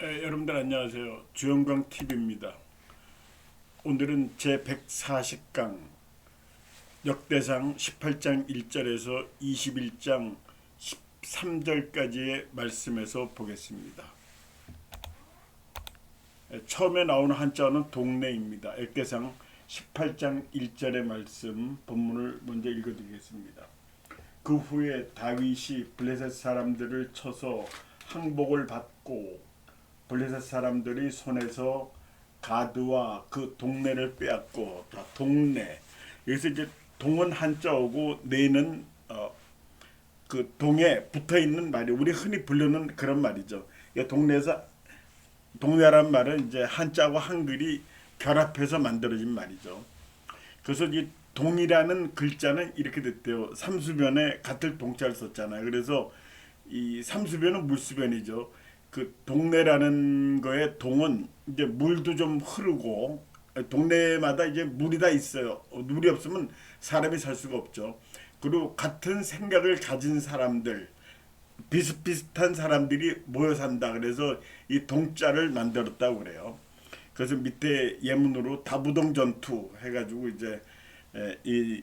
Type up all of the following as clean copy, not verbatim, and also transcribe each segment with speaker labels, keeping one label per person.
Speaker 1: 여러분들 안녕하세요. 주영광 TV입니다. 오늘은 제 140강 역대상 18장 1절에서 21장 13절까지의 말씀에서 보겠습니다. 처음에 나오는 한자어는 동네입니다. 역대상 18장 1절의 말씀 본문을 먼저 읽어드리겠습니다. 그 후에 다윗이 블레셋 사람들을 쳐서 항복을 받고 블레셋 사람들이 손에서 가드와 그 동네를 빼앗고, 동네, 여기서 이제 동은 한자어고 네는 그 동에 붙어 있는 말이 우리 흔히 부르는 그런 말이죠. 동네에서 동네란 말은 이제 한자와 한글이 결합해서 만들어진 말이죠. 그래서 이 동이라는 글자는 이렇게 됐대요. 삼수변에 같을 동자를 썼잖아요. 그래서 이 삼수변은 물수변이죠. 그 동네라는 거에 동은 이제 물도 좀 흐르고, 동네마다 이제 물이 다 있어요. 물이 없으면 사람이 살 수가 없죠. 그리고 같은 생각을 가진 사람들, 비슷비슷한 사람들이 모여 산다. 그래서 이 동자를 만들었다고 그래요. 그래서 밑에 예문으로 다부동 전투 해가지고 이제 이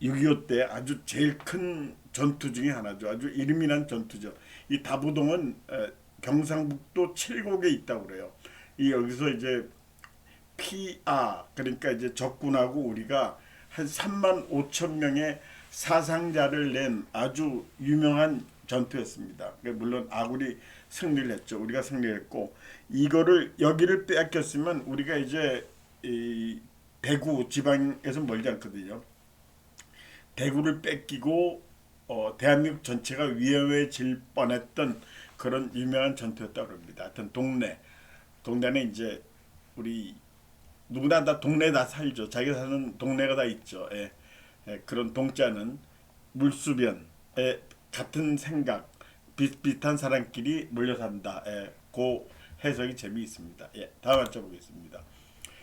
Speaker 1: 6.25 때 아주 제일 큰 전투 중에 하나죠. 아주 이름이 난 전투죠. 이 다부동은 경상북도 칠곡에 있다고 그래요. 이 여기서 이제 피아, 그러니까 이제 적군하고 우리가 한 3만 5천 명의 사상자를 낸 아주 유명한 전투였습니다. 물론 아군이 승리를 했죠. 우리가 승리했고, 이거를 여기를 빼앗겼으면 우리가 이제 이 대구 지방에서 멀지 않거든요. 대구를 뺏기고 대한민국 전체가 위험해질 뻔했던 그런 유명한 전투였다고 합니다. 하여튼 동네는 이제 우리 누구나 다 동네에 다 살죠. 자기가 사는 동네가 다 있죠. 그런 동자는 물수변에 같은 생각, 비슷비슷한 사람끼리 몰려 산다. 그 해석이 재미있습니다. 다음 한자 보겠습니다.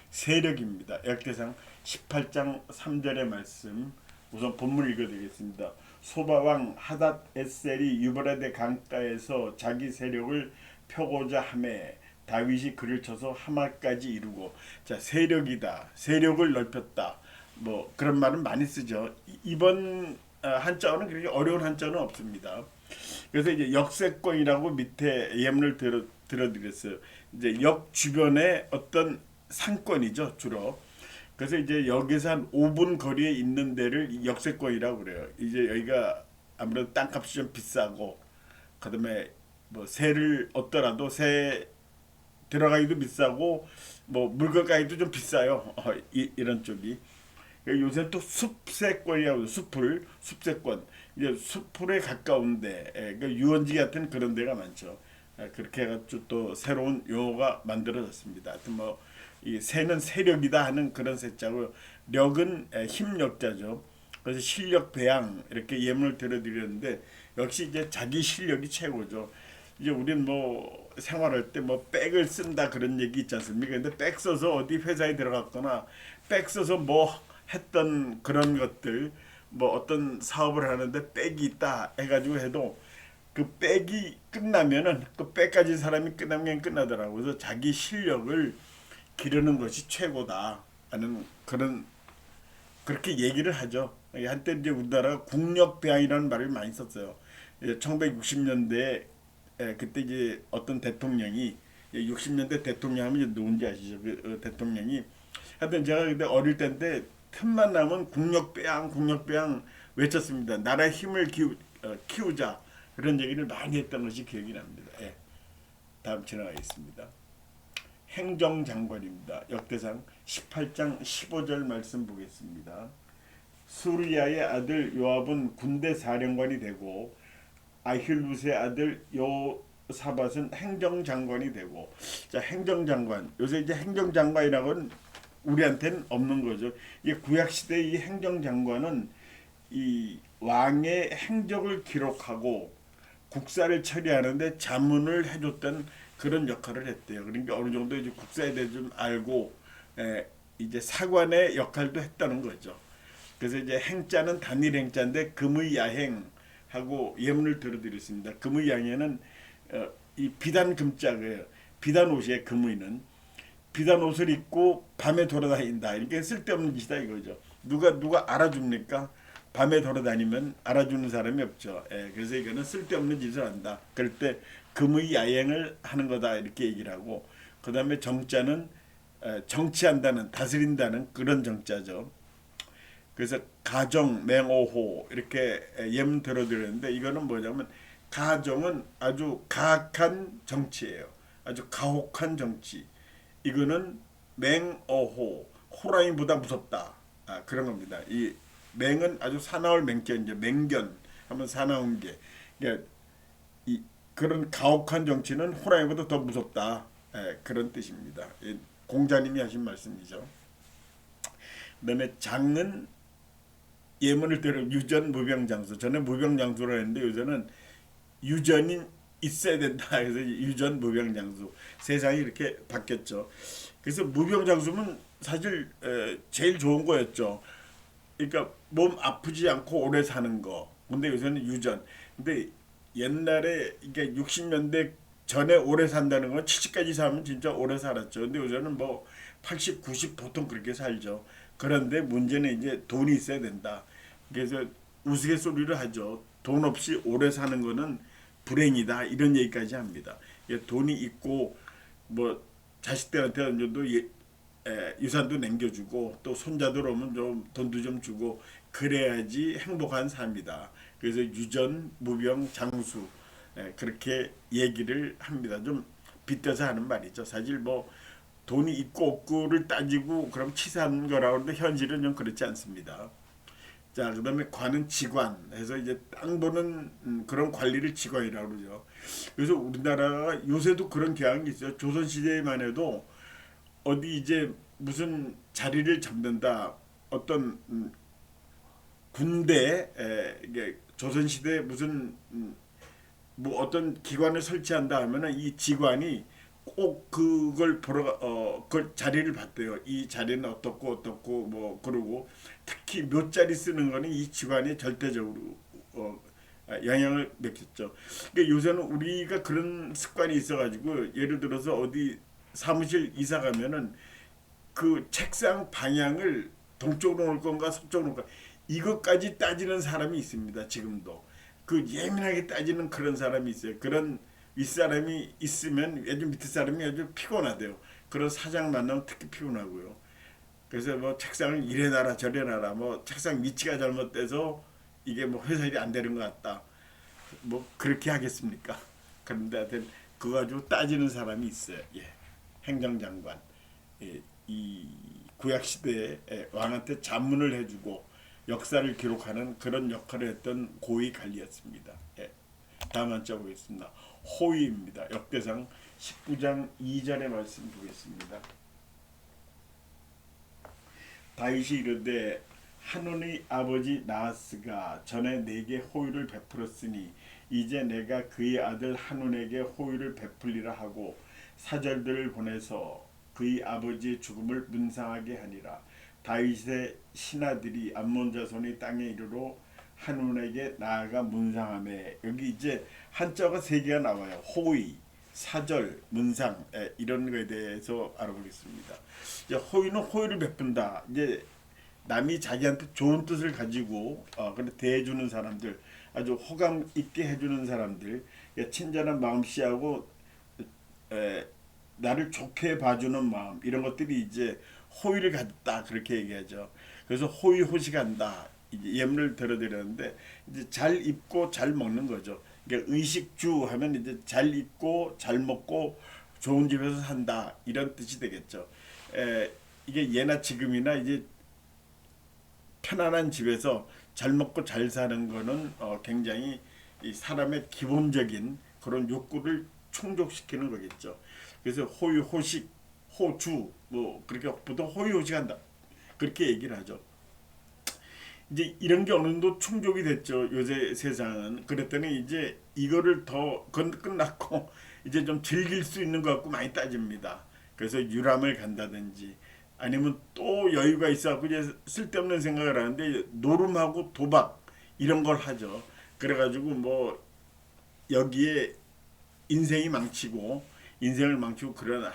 Speaker 1: 세력입니다. 역대상 18장 3절의 말씀, 우선 본문을 읽어드리겠습니다. 소바왕 하닷 에셀이 유브라데 강가에서 자기 세력을 펴고자 하매 다윗이 그를 쳐서 하마까지 이루고, 자, 세력이다, 세력을 넓혔다, 뭐 그런 말은 많이 쓰죠. 이번 한자어는 그렇게 어려운 한자어는 없습니다. 그래서 이제 역세권이라고 밑에 예문을 들어드렸어요. 이제 역 주변에 어떤 상권이죠, 주로. 그래서 이제 여기서 한 5분 거리에 있는 데를 역세권이라고 그래요. 이제 여기가 아무래도 땅값이 좀 비싸고, 그다음에 뭐 세를 얻더라도 세 들어가기도 비싸고, 뭐 물건가기도 좀 비싸요. 이런 쪽이. 요새 또 숲세권이라고, 숲세권, 이제 숲에 가까운데, 그러니까 유원지 같은 그런 데가 많죠. 그렇게 해가지고 또 새로운 용어가 만들어졌습니다. 하여튼 뭐 이 세는 세력이다 하는 그런 세자고, 력은 힘력자죠. 그래서 실력 배양 이렇게 예문을 들어드렸는데, 역시 이제 자기 실력이 최고죠. 이제 우리는 뭐 생활할 때 뭐 백을 쓴다 그런 얘기 있지 않습니까? 근데 백 써서 어디 회사에 들어갔거나 백 써서 뭐 했던 그런 것들, 뭐 어떤 사업을 하는데 백이 있다 해가지고 해도 그 백이 끝나면은 그 백 가진 사람이 끝나면 끝나더라고. 그래서 자기 실력을 기르는 것이 최고다 하는 그런, 그렇게 얘기를 하죠. 한때 이제 우리나라가 국력배양이라는 말을 많이 썼어요. 1960년대에 그때 이제 어떤 대통령이, 60년대 대통령 하면 이제 누군지 아시죠? 그 대통령이, 하여튼 제가 그때 어릴 때인데 틈만 나면 국력배양 외쳤습니다. 나라의 힘을 키우자, 그런 얘기를 많이 했던 것이 기억이 납니다. 다음 지나가겠습니다. 행정장관입니다. 역대상 18장 15절 말씀 보겠습니다. 수리야의 아들 요압은 군대 사령관이 되고 아힐루스의 아들 요사밧은 행정장관이 되고, 자, 행정장관, 요새 이제 행정장관이라고는 우리한테는 없는 거죠. 이 구약 시대 이 행정장관은 이 왕의 행적을 기록하고 국사를 처리하는데 자문을 해줬던 그런 역할을 했대요. 그러니까 어느 정도 이제 국사에 대해 좀 알고, 이제 사관의 역할도 했다는 거죠. 그래서 이제 행자는 단일 행자인데 금의 야행하고 예문을 들어드렸습니다. 금의 야행에는 이 비단 금자예요. 비단 옷이에요. 금의는 비단 옷을 입고 밤에 돌아다닌다. 이렇게 쓸데없는 짓이다 이거죠. 누가 알아줍니까? 밤에 돌아다니면 알아주는 사람이 없죠. 예, 그래서 이거는 쓸데없는 짓을 한다. 그럴 때 금의 야행을 하는 거다 이렇게 얘기를 하고, 그 다음에 정자는 정치한다는, 다스린다는 그런 정자죠. 그래서 가정, 맹오호 이렇게 예문 들어드렸는데, 이거는 뭐냐면 가정은 아주 가학한 정치예요. 아주 가혹한 정치. 이거는 맹어호, 호랑이보다 무섭다. 그런 겁니다. 이 맹은 아주 사나울 맹견, 이제 맹견 하면 사나운 게, 그러니까 이 그런 가혹한 정치는 호랑이보다 더 무섭다. 그런 뜻입니다. 공자님이 하신 말씀이죠. 그다음에 장은 예문을 대로 유전 무병장수. 전에 무병장수라 했는데 요새는 유전이 있어야 된다. 그래서 유전 무병장수. 세상이 이렇게 바뀌었죠. 그래서 무병장수는 사실 제일 좋은 거였죠. 그러니까 몸 아프지 않고 오래 사는 거. 근데 요새는 유전. 근데 옛날에 이게 60년대 전에 오래 산다는 건 70까지 살면 진짜 오래 살았죠. 근데 요새는 뭐 80, 90 보통 그렇게 살죠. 그런데 문제는 이제 돈이 있어야 된다. 그래서 우스갯소리를 하죠. 돈 없이 오래 사는 거는 불행이다. 이런 얘기까지 합니다. 돈이 있고 뭐 자식들한테 어느 정도 유산도 남겨주고 또 손자들 오면 좀 돈도 좀 주고 그래야지 행복한 삶이다. 그래서 유전, 무병, 장수 그렇게 얘기를 합니다. 좀 빗대서 하는 말이죠. 사실 뭐 돈이 있고 없고를 따지고 그럼 치사한 거라고 하는데 현실은 좀 그렇지 않습니다. 자, 그다음에 관은 지관 해서 이제 땅 보는 그런 관리를 지관이라고 그러죠. 그래서 우리나라가 요새도 그런 경향이 있어요. 조선 시대에만 해도 어디 이제 무슨 자리를 잡는다, 어떤 군대 이게 조선 시대 무슨 뭐 어떤 기관을 설치한다 하면은 이 지관이 꼭 그걸 그 자리를 봤대요. 이 자리는 어떻고 어떻고 뭐 그러고 특히 묘자리 쓰는 거는 이 지관이 절대적으로 영향을 미쳤죠. 그러니까 요새는 우리가 그런 습관이 있어가지고 예를 들어서 어디 사무실 이사 가면은 그 책상 방향을 동쪽으로 놓을 건가 서쪽으로 놓을 건가 이것까지 따지는 사람이 있습니다. 지금도 그 예민하게 따지는 그런 사람이 있어요. 그런 윗사람이 있으면 요즘 밑에 사람이 아주 피곤하대요. 그런 사장 만나면 특히 피곤하고요. 그래서 뭐 책상을 이래 놔라 저래 놔라 뭐 책상 위치가 잘못돼서 이게 뭐 회사 일이 안 되는 것 같다. 뭐 그렇게 하겠습니까? 그런데 하여튼 그거 가지고 따지는 사람이 있어요. 예. 행정장관. 예. 이 구약 시대에 왕한테 자문을 해주고 역사를 기록하는 그런 역할을 했던 고위 관리였습니다. 예. 다음 한자 보겠습니다. 호위입니다. 역대상 19장 2절의 말씀 보겠습니다. 다윗이 이르되 한온의 아버지 나하스가 전에 내게 호위를 베풀었으니 이제 내가 그의 아들 한온에게 호위를 베풀리라 하고 사절들을 보내서 그의 아버지의 죽음을 문상하게 하니라. 다윗의 신하들이 암몬 자손이 땅에 이르러 한온에게 나아가 문상하매. 여기 이제 한자가 세 개가 나와요. 호위, 사절, 문상 이런 거에 대해서 알아보겠습니다. 이제 호위는 호위를 베푼다. 이제 남이 자기한테 좋은 뜻을 가지고 그래 대해주는 사람들, 아주 호감 있게 해주는 사람들, 친절한 마음씨하고 나를 좋게 봐주는 마음 이런 것들이 이제 호의를 갖다 그렇게 얘기하죠. 그래서 호의 호식한다. 이제 예문을 들어드렸는데 이제 잘 입고 잘 먹는 거죠. 그러니까 의식주 하면 이제 잘 입고 잘 먹고 좋은 집에서 산다 이런 뜻이 되겠죠. 이게 예나 지금이나 이제 편안한 집에서 잘 먹고 잘 사는 거는 굉장히 이 사람의 기본적인 그런 욕구를 충족시키는 거겠죠. 그래서 호유, 호식, 호주 뭐 그렇게 보통 호유, 호식한다 그렇게 얘기를 하죠. 이제 이런 게 어느 정도 충족이 됐죠. 요새 세상은. 그랬더니 이제 이거를 더 끝났고 이제 좀 즐길 수 있는 것 같고 많이 따집니다. 그래서 유람을 간다든지 아니면 또 여유가 있어갖고 이제 쓸데없는 생각을 하는데 노름하고 도박 이런 걸 하죠. 그래가지고 뭐 여기에 인생이 망치고 인생을 망치고 그런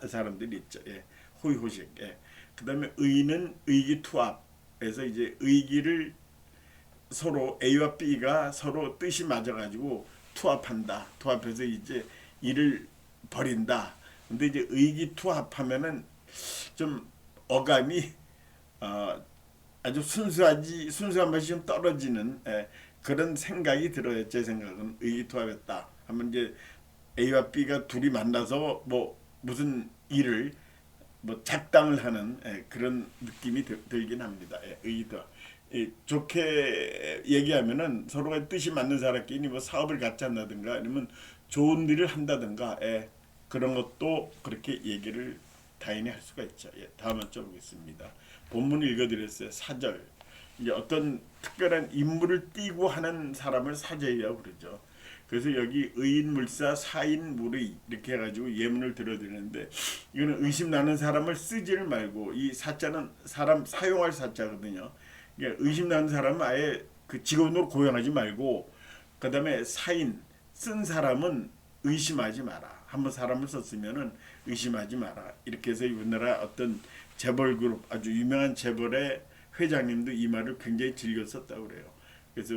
Speaker 1: 사람들이 있죠. 예. 호의호식. 예. 그다음에 의는 의기투합에서 이제 의기를 서로 A와 B가 서로 뜻이 맞아가지고 투합한다. 투합해서 이제 일을 벌인다. 근데 이제 의기투합하면은 좀 어감이 어, 아주 순수한 맛이 좀 떨어지는 그런 생각이 들어요. 제 생각은 의기투합했다 하면 이제 A와 B가 둘이 만나서 뭐 무슨 일을 뭐 작당을 하는 그런 느낌이 들긴 합니다. 의기투합. 좋게 얘기하면은 서로가 뜻이 맞는 사람끼리 뭐 사업을 같이 한다든가 아니면 좋은 일을 한다든가 그런 것도 그렇게 얘기를 당연히 할 수가 있죠. 다음 한번 보겠습니다. 본문 읽어드렸어요. 사절. 이제 어떤 특별한 인물을 띠고 하는 사람을 사절이라고 그러죠. 그래서 여기 의인물사 사인물의 이렇게 해가지고 예문을 들어드리는데 이거는 의심 나는 사람을 쓰지를 말고 이 사자는 사람 사용할 사자거든요. 그러니까 의심 나는 사람은 아예 그 직원으로 고용하지 말고 그다음에 사인 쓴 사람은 의심하지 마라. 한번 사람을 썼으면은 의심하지 마라. 이렇게 해서 우리나라 어떤 재벌 그룹 아주 유명한 재벌의 회장님도 이 말을 굉장히 즐겨 썼다고 그래요. 그래서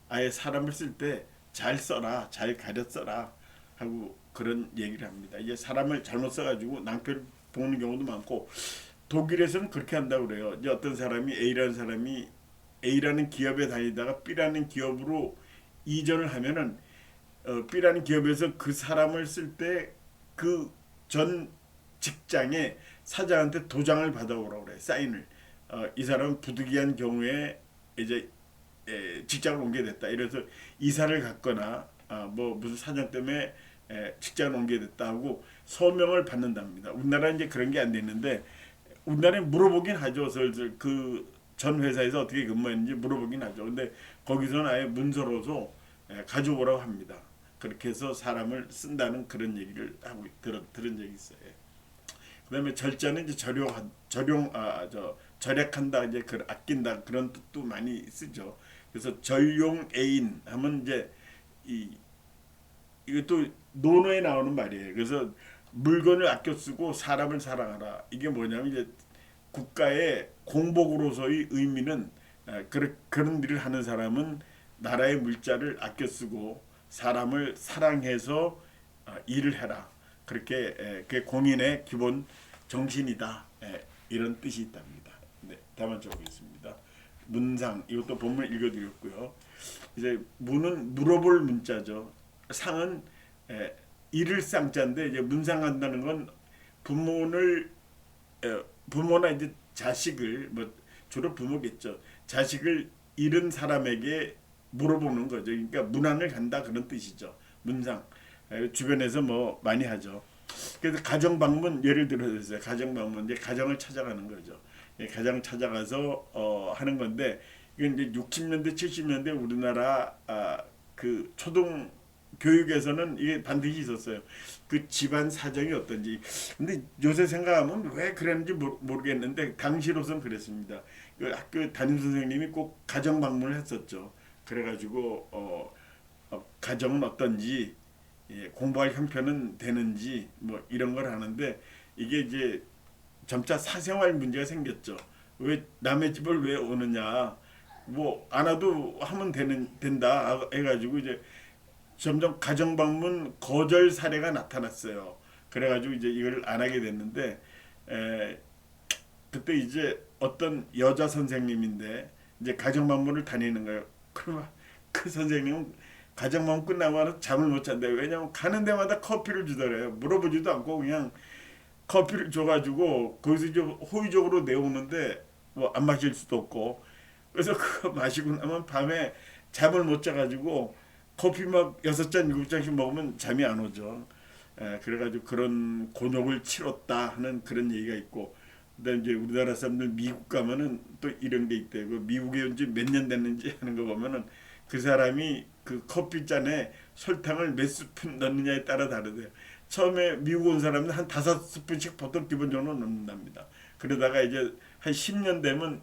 Speaker 1: 아예 사람을 쓸 때 잘 써라, 잘 가려 써라 하고 그런 얘기를 합니다. 이제 사람을 잘못 써가지고 낭패를 보는 경우도 많고 독일에서는 그렇게 한다고 그래요. 이제 어떤 사람이 A라는 기업에 다니다가 B라는 기업으로 이전을 하면은 B라는 기업에서 그 사람을 쓸 때 그 전 직장에 사장한테 도장을 받아오라고 그래. 사인을. 이 사람은 부득이한 경우에 이제 직장을 옮게 됐다. 이래서 이사를 갔거나 뭐 무슨 사정 때문에 직장을 옮게 됐다 하고 서명을 받는답니다. 우리나라 이제 그런 게 안 되는데 우리나라에 물어보긴 하죠. 슬슬 그 전 회사에서 어떻게 근무했는지 물어보긴 하죠. 근데 거기서는 아예 문서로서 가져오라고 합니다. 그렇게 해서 사람을 쓴다는 그런 얘기를 하고 들은 적이 있어요. 그다음에 절자는 이제 절약한다 이제 그 아낀다 그런 뜻도 많이 쓰죠. 그래서 절용애인 하면 이제 이 이것도 논어에 나오는 말이에요. 그래서 물건을 아껴 쓰고 사람을 사랑하라. 이게 뭐냐면 이제 국가의 공복으로서의 의미는 그런 일을 하는 사람은 나라의 물자를 아껴 쓰고 사람을 사랑해서 일을 해라. 그렇게 그 공인의 기본 정신이다. 이런 뜻이 있답니다. 네, 다음 적어보겠습니다. 문상 이것도 본문 읽어드렸고요. 이제 문은 물어볼 문자죠. 상은 잃을 쌍자인데 이제 문상한다는 건 부모를 부모나 이제 자식을 뭐 주로 부모겠죠. 자식을 잃은 사람에게 물어보는 거죠. 그러니까 문안을 간다 그런 뜻이죠. 문상 주변에서 뭐 많이 하죠. 그래서 가정 방문 예를 들어서 가정 방문 이제 가정을 찾아가는 거죠. 가정 찾아가서 하는 건데 이건 이제 60년대 70년대 우리나라 그 초등 교육에서는 이게 반드시 있었어요. 그 집안 사정이 어떤지. 근데 요새 생각하면 왜 그랬는지 모르겠는데 당시로선 그랬습니다. 그 학교 담임 선생님이 꼭 가정 방문을 했었죠. 그래가지고 가정은 어떤지 공부할 형편은 되는지 뭐 이런 걸 하는데 이게 이제 점차 사생활 문제가 생겼죠. 왜 남의 집을 왜 오느냐? 뭐 안 와도 하면 된다 해가지고 이제 점점 가정 방문 거절 사례가 나타났어요. 그래가지고 이제 이걸 안 하게 됐는데 그때 이제 어떤 여자 선생님인데 이제 가정 방문을 다니는 거예요. 그러면 그 선생님은 가정 방문 끝나고 잠을 못 잔대요. 왜냐면 가는 데마다 커피를 주더래요. 물어보지도 않고 그냥 커피를 줘가지고 거기서 이제 호의적으로 내오는데 뭐 안 마실 수도 없고 그래서 그거 마시고 나면 밤에 잠을 못 자가지고 커피 막 6잔 7잔씩 먹으면 잠이 안 오죠. 그래가지고 그런 곤욕을 치렀다 하는 그런 얘기가 있고 그다음 이제 우리나라 사람들 미국 가면은 또 이런 게 있대요. 그 미국에 온 지 몇 년 됐는지 하는 거 보면은 그 사람이 그 커피 잔에 설탕을 몇 스푼 넣느냐에 따라 다르대요. 처음에 미국 온 사람은 한 5스푼씩 보통 기본적으로 넣는답니다. 그러다가 이제 한 10년 되면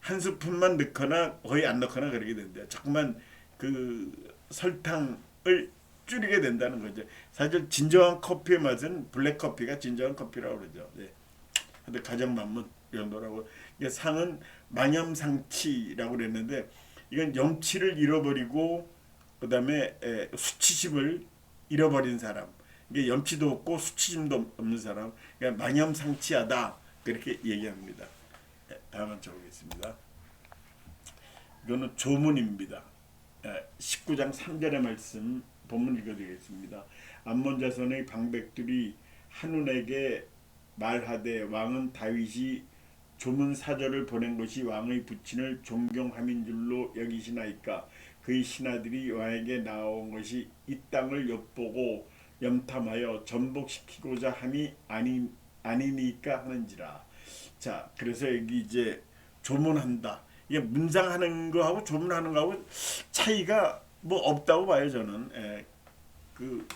Speaker 1: 한 스푼만 넣거나 거의 안 넣거나 그러게 된대요. 자꾸만 그 설탕을 줄이게 된다는 거죠. 사실 진정한 커피의 맛은 블랙 커피가 진정한 커피라고 그러죠. 예. 근데 가장 많은 정도라고. 이게 상은 망염상치라고 그랬는데 이건 염치를 잃어버리고 그다음에 수치심을 잃어버린 사람. 이게 염치도 없고 수치심도 없는 사람. 그러니까 망염상치하다 그렇게 얘기합니다. 다음 한 적겠습니다. 이거는 조문입니다. 19장 3절의 말씀 본문 읽어드리겠습니다. 암몬 자손의 방백들이 한운에게 말하되 왕은 다윗이 조문 사절을 보낸 것이 왕의 부친을 존경함인 줄로 여기시나이까. 그의 신하들이 왕에게 나온 것이 이 땅을 엿보고 염탐하여 전복시키고자 함이 아니니까 하는지라. 자, 그래서 여기 이제 조문한다. 이게 문상하는 거하고 조문하는 거하고 차이가 뭐 없다고 봐요 저는. 그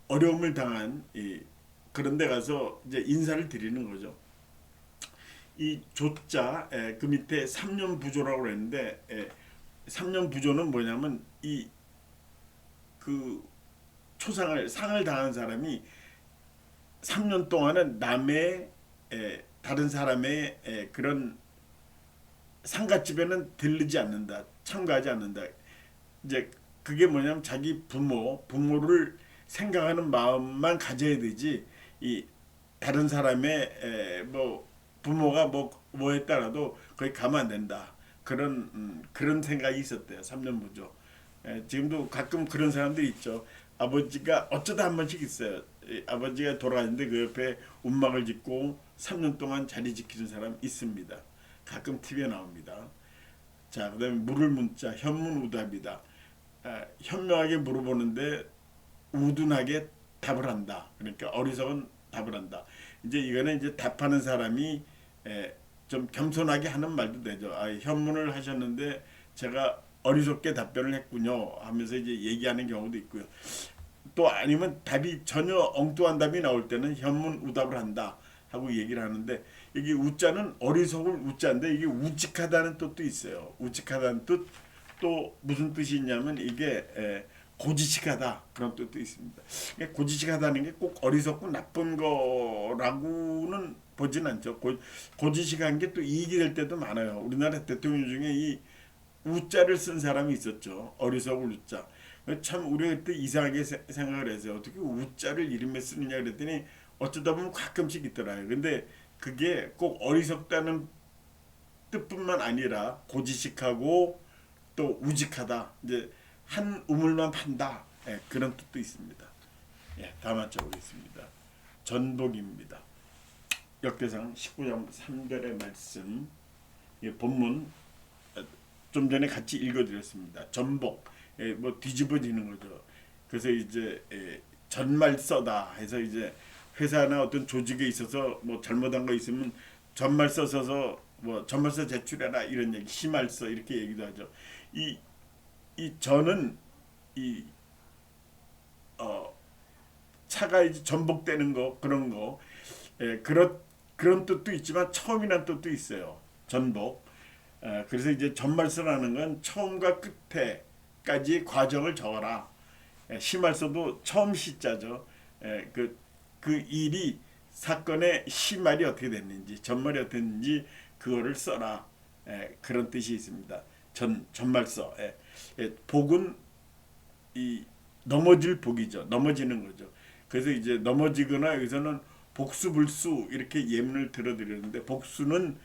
Speaker 1: 어려움을 당한 그런 데 가서 이제 인사를 드리는 거죠. 이 조자 그 밑에 3년 부조라고 그랬는데 3년 부조는 뭐냐면 이 그 상을 당한 사람이 3년 동안은 남의 다른 사람의 그런 상갓집에는 들르지 않는다, 참가하지 않는다. 이제 그게 뭐냐면 자기 부모를 생각하는 마음만 가져야 되지, 이 다른 사람의 뭐 부모가 뭐에 따라도 거기 가면 안 된다. 그런 생각이 있었대요. 3년 부조. 지금도 가끔 그런 사람들이 있죠. 아버지가 어쩌다 한 번씩 있어요. 아버지가 돌아가는데 그 옆에 운막을 짓고 3년 동안 자리 지키는 사람 있습니다. 가끔 TV에 나옵니다. 자, 그다음에 물을 문자 현문우답이다. 현명하게 물어보는데 우둔하게 답을 한다. 그러니까 어리석은 답을 한다. 이제 이거는 이제 답하는 사람이 좀 겸손하게 하는 말도 되죠. 현문을 하셨는데 제가 어리석게 답변을 했군요 하면서 이제 얘기하는 경우도 있고요. 또 아니면 답이 전혀 엉뚱한 답이 나올 때는 현문우답을 한다 하고 얘기를 하는데, 여기 우자는 어리석을 우자인데 이게 우직하다는 뜻도 있어요. 우직하다는 뜻, 또 무슨 뜻이 있냐면 이게 고지식하다 그런 뜻도 있습니다. 고지식하다는 게 꼭 어리석고 나쁜 거라고는 보진 않죠. 고지식한 게 또 이익이 될 때도 많아요. 우리나라 대통령 중에 이 우자를 쓴 사람이 있었죠. 어리석을 우자. 참 우리가 그때 이상하게 생각을 해서 어떻게 우자를 이름에 쓰느냐 그랬더니 어쩌다 보면 가끔씩 있더라고요. 근데 그게 꼭 어리석다는 뜻뿐만 아니라 고지식하고 또 우직하다, 이제 한 우물만 판다, 그런 뜻도 있습니다. 다음 한자 보겠습니다. 전복입니다. 역대상 19장 3절의 말씀, 본문 좀 전에 같이 읽어드렸습니다. 전복, 뭐 뒤집어지는 거죠. 그래서 이제 전말서다 해서 이제 회사나 어떤 조직에 있어서 뭐 잘못한 거 있으면 전말서 써서 뭐 전말서 제출해라 이런 얘기, 시말서 이렇게 얘기도 하죠. 이 전은 차가 이제 전복되는 거, 그런 거, 그런 뜻도 있지만 처음이라는 뜻도 있어요. 전복. 그래서 이제 전말서라는 건 처음과 끝에까지 과정을 적어라. 시말서도 처음 시자죠. 그 일이, 사건의 시말이 어떻게 됐는지, 전말이 어떻게 됐는지 그거를 써라. 그런 뜻이 있습니다. 전말서. 복은 이 넘어질 복이죠. 넘어지는 거죠. 그래서 이제 넘어지거나 여기서는 복수불수 이렇게 예문을 들어드렸는데, 복수는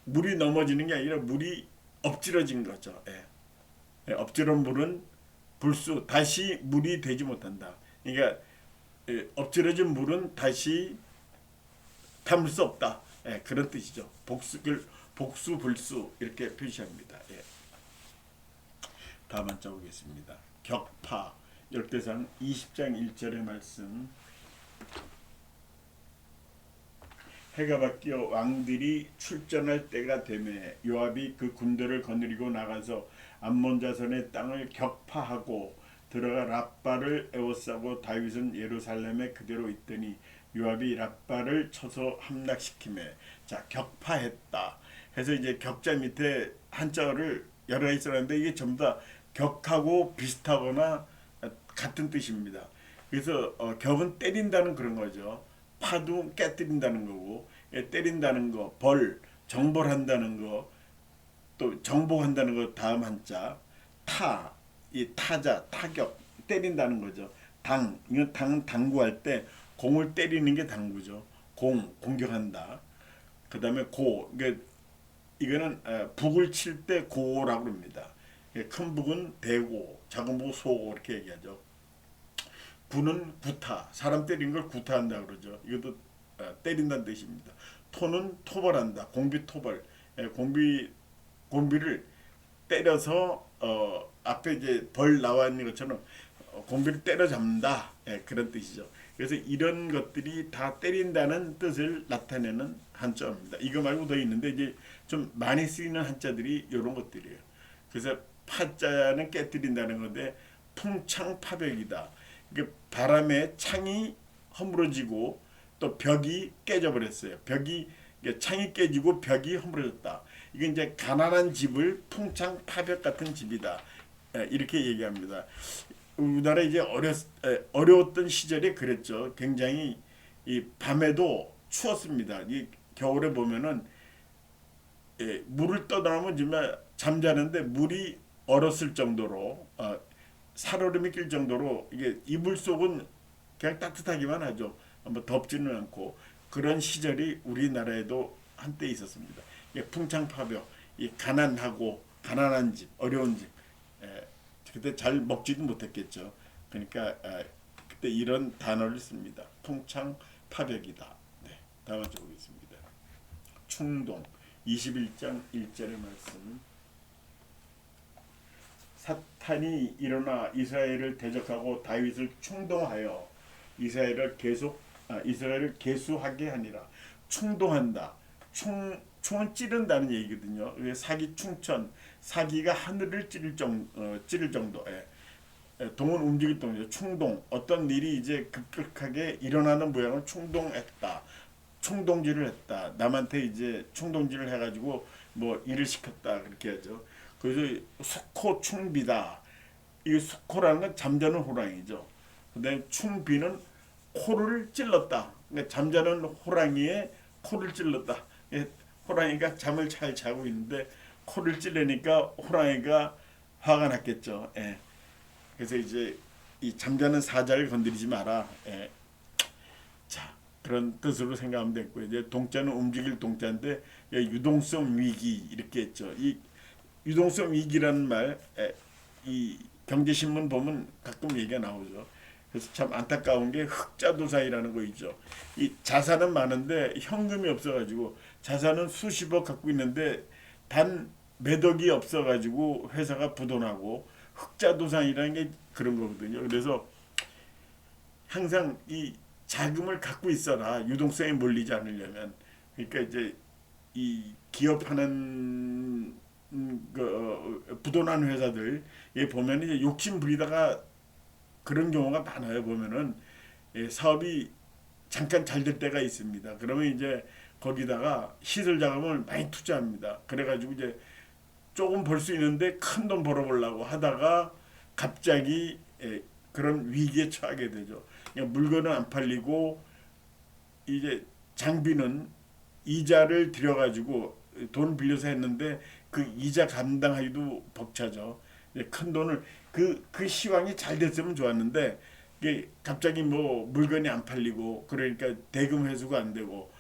Speaker 1: 물이 넘어지는 게 아니라 물이 엎질러진 거죠. 엎질러진 물은 불수, 다시 물이 되지 못한다. 그러니까 엎질러진 물은 다시 담을 수 없다. 그런 뜻이죠. 복수 불수 이렇게 표시합니다. 다음 한자 보겠습니다. 격파, 역대상 20장 1절의 말씀. 해가 바뀌어 왕들이 출전할 때가 되매 요압이 그 군대를 거느리고 나가서 암몬 자손의 땅을 격파하고 들어가 랍바를 에워싸고 다윗은 예루살렘에 그대로 있더니 요압이 랍바를 쳐서 함락시키매. 자, 격파했다 해서 이제 격자 밑에 한자를 여러 가지 써놨는데 이게 전부 다 격하고 비슷하거나 같은 뜻입니다. 그래서 격은 때린다는 그런 거죠. 파도 깨뜨린다는 거고, 때린다는 거, 정벌한다는 거, 또 정복한다는 거 다음 한자, 이 타자, 타격, 때린다는 거죠. 이건 당구할 때 공을 때리는 게 당구죠. 공격한다. 그 다음에 이거는 북을 칠 때 고라고 합니다. 큰 북은 대고, 작은 북은 소고 이렇게 얘기하죠. 구는 구타, 사람 때리는 걸 구타한다 그러죠. 이것도 때린다는 뜻입니다. 토는 토벌한다, 공비토벌, 공비를 때려서 앞에 이제 벌 나와 있는 것처럼 공비를 때려잡는다, 그런 뜻이죠. 그래서 이런 것들이 다 때린다는 뜻을 나타내는 한자입니다. 이거 말고 더 있는데 이제 좀 많이 쓰이는 한자들이 이런 것들이에요. 그래서 파자는 깨뜨린다는 건데 풍창파벽이다. 바람에 창이 허물어지고 또 벽이 깨져 버렸어요. 창이 깨지고 벽이 허물어졌다. 이게 이제 가난한 집을 풍창파벽 같은 집이다. 이렇게 얘기합니다. 우리나라 이제 어려웠던 시절에 그랬죠. 굉장히 이 밤에도 추웠습니다. 이 겨울에 보면은 물을 떠나면 정말 잠자는데 물이 얼었을 정도로 살얼음이 낄 정도로 이게 이불 속은 그냥 따뜻하기만 하죠. 뭐 덥지는 않고 그런 시절이 우리나라에도 한때 있었습니다. 풍창파벽, 이 가난한 집, 어려운 집. 그때 잘 먹지도 못했겠죠. 그러니까 그때 이런 단어를 씁니다. 풍창파벽이다. 네, 다음 주 보겠습니다. 충동 21장 1절의 말씀. 사탄이 일어나 이스라엘을 대적하고 다윗을 충동하여 이스라엘을 계수하게 하니라. 충동한다. 총은 찌른다는 얘기거든요. 사기충천, 사기가 하늘을 찌를 정도. 동은 움직일 동이죠. 충동, 어떤 일이 이제 급격하게 일어나는 모양을 충동했다. 충동질을 했다. 남한테 이제 충동질을 해가지고 뭐 일을 시켰다 그렇게 하죠. 그래서 수코충비다. 이 수코라는 건 잠자는 호랑이죠. 근데 충비는 코를 찔렀다. 그러니까 잠자는 호랑이의 코를 찔렀다. 호랑이가 잠을 잘 자고 있는데 코를 찔르니까 호랑이가 화가 났겠죠. 그래서 이제 이 잠자는 사자를 건드리지 마라. 자, 그런 뜻으로 생각하면 됐고, 이제 동자는 움직일 동자인데 유동성 위기 이렇게 했죠. 이 유동성 위기라는 말, 이 경제신문 보면 가끔 얘기가 나오죠. 그래서 참 안타까운 게 흑자도사이라는 거 있죠. 이 자산은 많은데 현금이 없어가지고 자산은 수십억 갖고 있는데 단 매덕이 없어가지고 회사가 부도나고 흑자도산이라는 게 그런 거거든요. 그래서 항상 이 자금을 갖고 있어라. 유동성에 몰리지 않으려면. 그러니까 이제 이 기업하는 부도난 회사들 보면 이제 욕심 부리다가 그런 경우가 많아요. 보면은 사업이 잠깐 잘 될 때가 있습니다. 그러면 이제 거기다가 시설 자금을 많이 투자합니다. 그래가지고 이제 조금 벌 수 있는데 큰 돈 벌어보려고 하다가 갑자기 그런 위기에 처하게 되죠. 그러니까 물건은 안 팔리고 이제 장비는 이자를 들여가지고 돈 빌려서 했는데 그 이자 감당하기도 벅차죠. 큰 돈을 그 시황이 잘 됐으면 좋았는데 이게 갑자기 뭐 물건이 안 팔리고 그러니까 대금 회수가 안 되고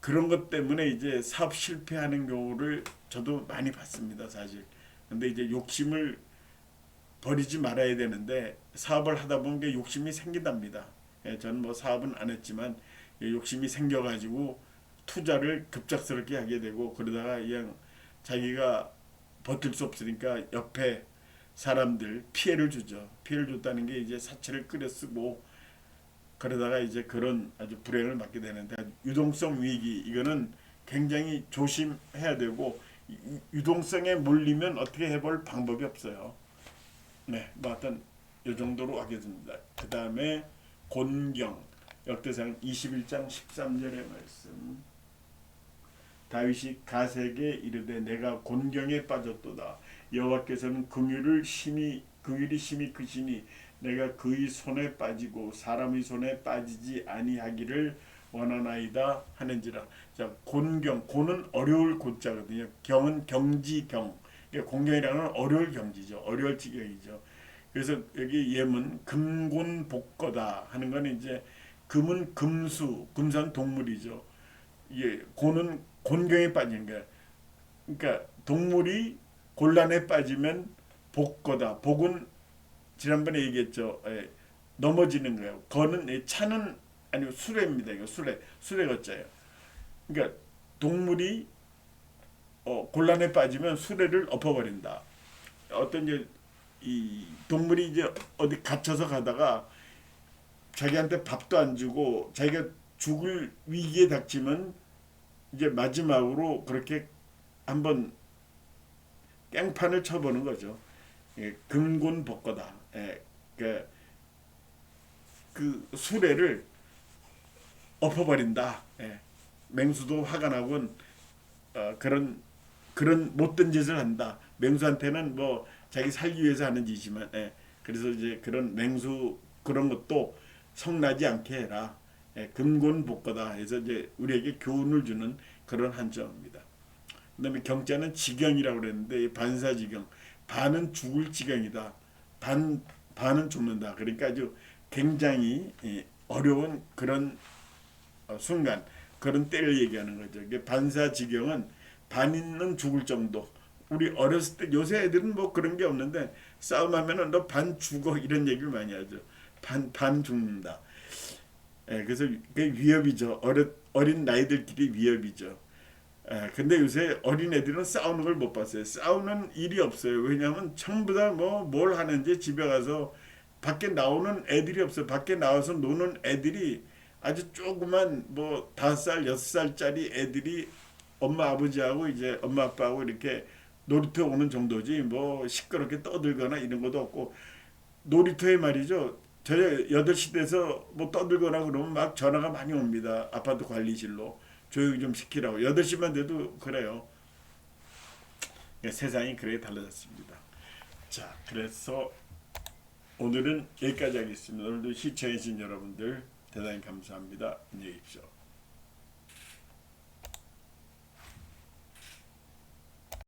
Speaker 1: 그런 것 때문에 이제 사업 실패하는 경우를 저도 많이 봤습니다, 사실. 근데 이제 욕심을 버리지 말아야 되는데 사업을 하다 보면 게 욕심이 생긴답니다. 저는 뭐 사업은 안 했지만 욕심이 생겨가지고 투자를 급작스럽게 하게 되고 그러다가 그냥 자기가 버틸 수 없으니까 옆에 사람들 피해를 주죠. 피해를 줬다는 게 이제 사채를 끌어 쓰고 그러다가 이제 그런 아주 불행을 맞게 되는데 유동성 위기 이거는 굉장히 조심해야 되고 유동성에 몰리면 어떻게 해볼 방법이 없어요. 네, 뭐 하여튼 이 정도로 하겠습니다. 그 다음에 곤경 역대상 21장 13절의 말씀. 다윗이 가세에게 이르되 내가 곤경에 빠졌도다. 여호와께서는 긍휼을 심히 그 일이 심히 크시니 내가 그의 손에 빠지고 사람의 손에 빠지지 아니하기를 원하나이다 하는지라. 자, 곤경, 곤은 어려울 고자거든요. 경은 경지경. 그러니까 공경이라는 건 어려울 경지죠. 어려울 지경이죠. 그래서 여기 예문 금곤복거다 하는 건 이제 금은 금수, 금수는 동물이죠. 예, 곤은 곤경에 빠지는 거야. 그러니까 동물이 곤란에 빠지면 복거다. 복은 지난번에 얘기했죠. 예, 넘어지는 거예요. 거는 차는 아니고 수레입니다. 이거 수레 거자예요. 그러니까 동물이 곤란에 빠지면 수레를 엎어버린다. 어떤 이제 이 동물이 이제 어디 갇혀서 가다가 자기한테 밥도 안 주고 자기가 죽을 위기에 닥치면 이제 마지막으로 그렇게 한번 깽판을 쳐보는 거죠. 예, 금곤복거다. 예, 그 수레를 엎어버린다. 예, 맹수도 화가 나곤 그런 못된 짓을 한다. 맹수한테는 뭐 자기 살기 위해서 하는 짓이지만, 예, 그래서 이제 그런 맹수 그런 것도 성나지 않게 해라. 예, 금곤복거다 해서 이제 우리에게 교훈을 주는 그런 한자입니다. 그다음에 경자는 지경이라고 그랬는데 반사지경, 반은 죽을 지경이다. 반은 죽는다. 그러니까 아주 굉장히 어려운 그런 순간, 그런 때를 얘기하는 거죠. 이게 반사지경은 반인은 죽을 정도. 우리 어렸을 때, 요새 애들은 뭐 그런 게 없는데 싸움하면은 너 반 죽어 이런 얘기를 많이 하죠. 반 죽는다. 예, 그래서 그게 위협이죠. 어린 나이들끼리 위협이죠. 예, 근데 요새 어린 애들은 싸우는 걸 못 봤어요. 싸우는 일이 없어요. 왜냐하면 전부 다 뭐 뭘 하는지 집에 가서 밖에 나오는 애들이 없어요. 밖에 나와서 노는 애들이 아주 조그만 뭐 5살, 6살짜리 애들이 엄마 아버지하고 이제 엄마 아빠하고 이렇게 놀이터 오는 정도지 뭐 시끄럽게 떠들거나 이런 것도 없고, 놀이터에 말이죠. 저녁 8시 돼서 뭐 떠들거나 그러면 막 전화가 많이 옵니다. 아파트 관리실로 조용히 좀 시키라고. 8시만 돼도 그래요. 그러니까 세상이 그렇게 달라졌습니다. 자, 그래서 오늘은 여기까지 하겠습니다. 오늘도 시청해주신 여러분들 대단히 감사합니다. 안녕히 계십시오.